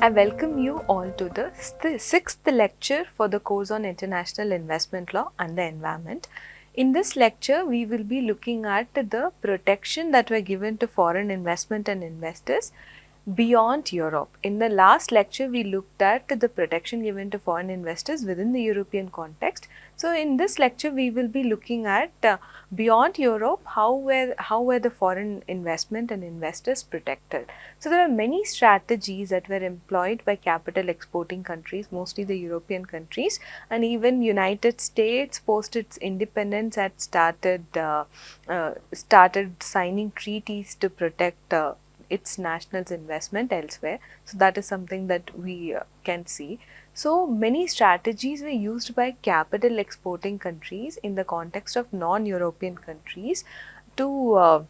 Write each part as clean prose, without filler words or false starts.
I welcome you all to the sixth lecture for the course on International Investment Law and the Environment. In this lecture, we will be looking at the protection that were given to foreign investment and investors beyond Europe. In the last lecture, we looked at the protection given to foreign investors within the European context. So, in this lecture, we will be looking at beyond Europe, how were the foreign investment and investors protected. So, there are many strategies that were employed by capital exporting countries, mostly the European countries, and even United States post its independence had started signing treaties to protect its nationals' investment elsewhere. So that is something that we can see. So many strategies were used by capital exporting countries in the context of non-European countries to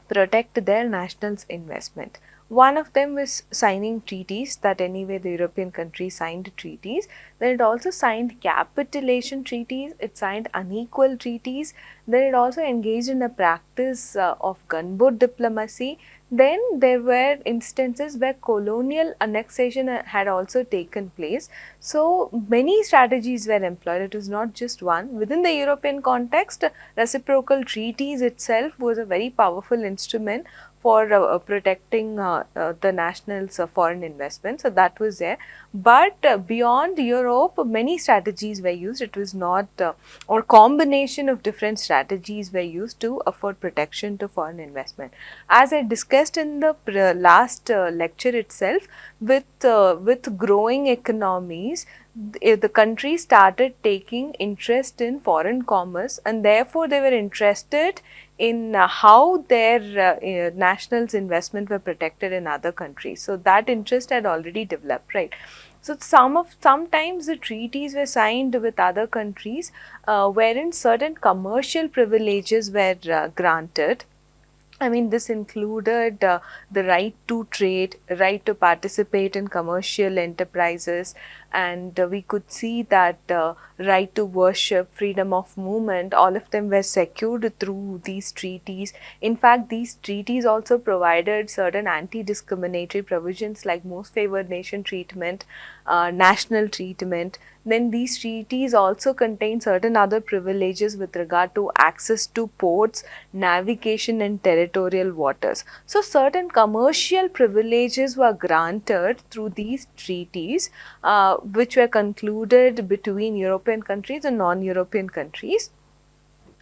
protect their nationals' investment. One of them was signing treaties, that anyway the European countries signed treaties. Then it also signed capitulation treaties, it signed unequal treaties. Then it also engaged in a practice of gunboat diplomacy. Then there were instances where colonial annexation had also taken place. So many strategies were employed. It was not just one. Within the European context, reciprocal treaties itself was a very powerful instrument for protecting the nationals' foreign investment. So that was there. But beyond Europe, many strategies were used. It was not, or combination of different strategies were used to afford protection to foreign investment. As I discussed in the last lecture itself, with growing economies, the country started taking interest in foreign commerce, and therefore they were interested in how their nationals' investment were protected in other countries. So that interest had already developed, right? So sometimes the treaties were signed with other countries, wherein certain commercial privileges were granted. I mean, this included the right to trade, right to participate in commercial enterprises, and we could see that right to worship, freedom of movement, all of them were secured through these treaties. In fact, these treaties also provided certain anti-discriminatory provisions like most favored nation treatment, national treatment. Then these treaties also contain certain other privileges with regard to access to ports, navigation and territorial waters. So certain commercial privileges were granted through these treaties, which were concluded between European countries and non-European countries.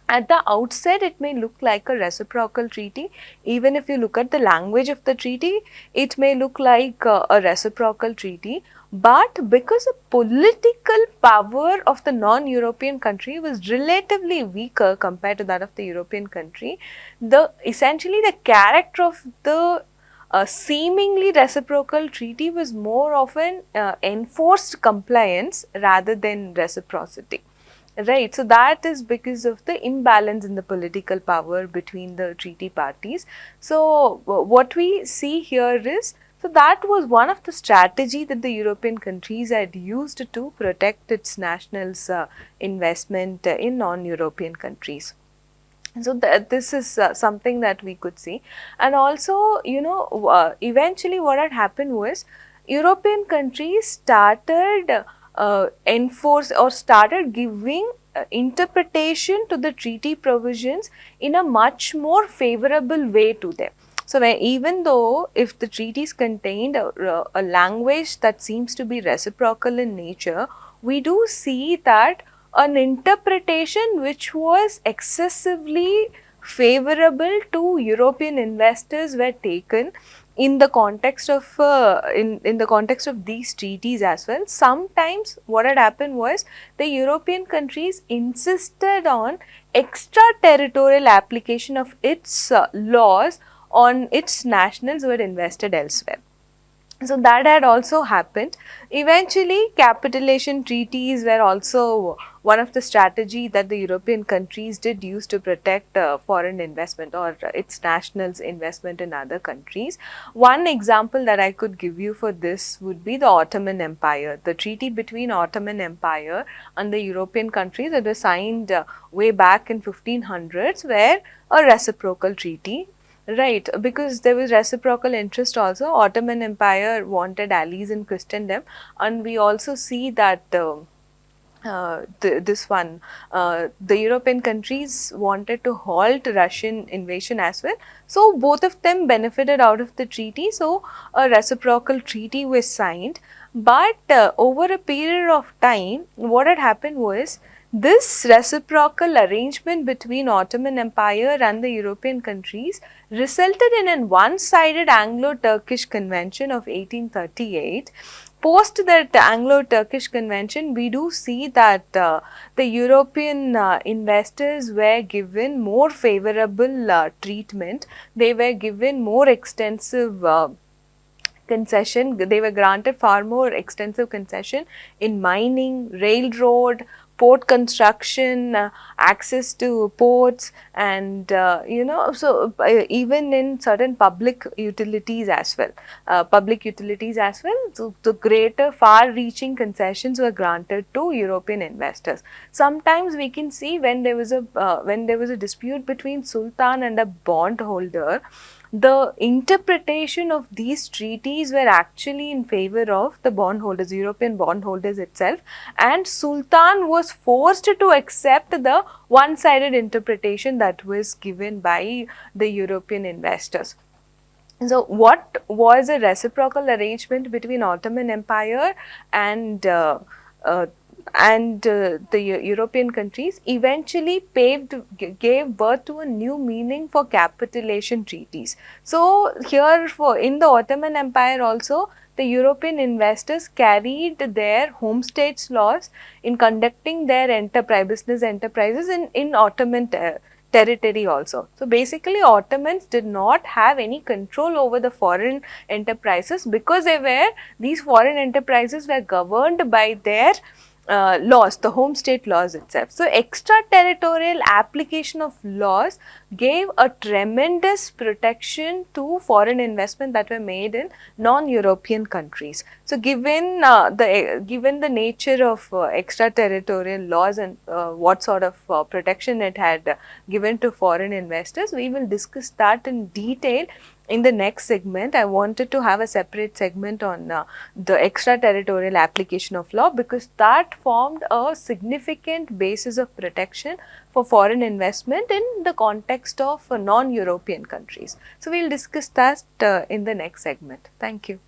At the outset, it may look like a reciprocal treaty. Even if you look at the language of the treaty, it may look like a reciprocal treaty. But because the political power of the non-European country was relatively weaker compared to that of the European country, essentially the character of the seemingly reciprocal treaty was more of an enforced compliance rather than reciprocity. Right, so that is because of the imbalance in the political power between the treaty parties. So, what we see here is, so that was one of the strategy that the European countries had used to protect its nationals' investment in non-European countries. So this is something that we could see, and also eventually what had happened was European countries started enforce or started giving interpretation to the treaty provisions in a much more favorable way to them. So even though if the treaties contained a language that seems to be reciprocal in nature, we do see that an interpretation which was excessively favorable to European investors were taken in the context of in the context of these treaties as well. Sometimes what had happened was the European countries insisted on extraterritorial application of its laws on its nationals who had invested elsewhere. So that had also happened. Eventually, capitulation treaties were also one of the strategy that the European countries did use to protect foreign investment or its nationals' investment in other countries. One example that I could give you for this would be the Ottoman Empire. The treaty between Ottoman Empire and the European countries that was signed way back in 1500s were a reciprocal treaty. Right, because there was reciprocal interest also. Ottoman Empire wanted allies in Christendom, and we also see that this one, the European countries wanted to halt Russian invasion as well. So both of them benefited out of the treaty. So a reciprocal treaty was signed. But over a period of time, what had happened was this reciprocal arrangement between Ottoman Empire and the European countries resulted in a one-sided Anglo-Turkish Convention of 1838. Post that Anglo-Turkish Convention, we do see that the European investors were given more favorable treatment. They were given more extensive concession. They were granted far more extensive concession in mining, railroad, port construction, access to ports, and so even in certain public utilities as well. So the greater, far-reaching concessions were granted to European investors. Sometimes we can see when there was a dispute between Sultan and a bondholder, the interpretation of these treaties were actually in favor of the bondholders, European bondholders itself, and Sultan was forced to accept the one-sided interpretation that was given by the European investors. So, what was a reciprocal arrangement between Ottoman Empire and uh, the European countries eventually gave birth to a new meaning for capitulation treaties. So, here in the Ottoman Empire also, the European investors carried their home states laws in conducting their business enterprises in Ottoman territory also. So basically Ottomans did not have any control over the foreign enterprises because these foreign enterprises were governed by their laws, the home state laws itself. So extraterritorial application of laws gave a tremendous protection to foreign investment that were made in non-European countries. So given the nature of extraterritorial laws and what sort of protection it had given to foreign investors, we will discuss that in detail in the next segment. I wanted to have a separate segment on the extraterritorial application of law because that formed a significant basis of protection for foreign investment in the context of non-European countries. So, we will discuss that in the next segment. Thank you.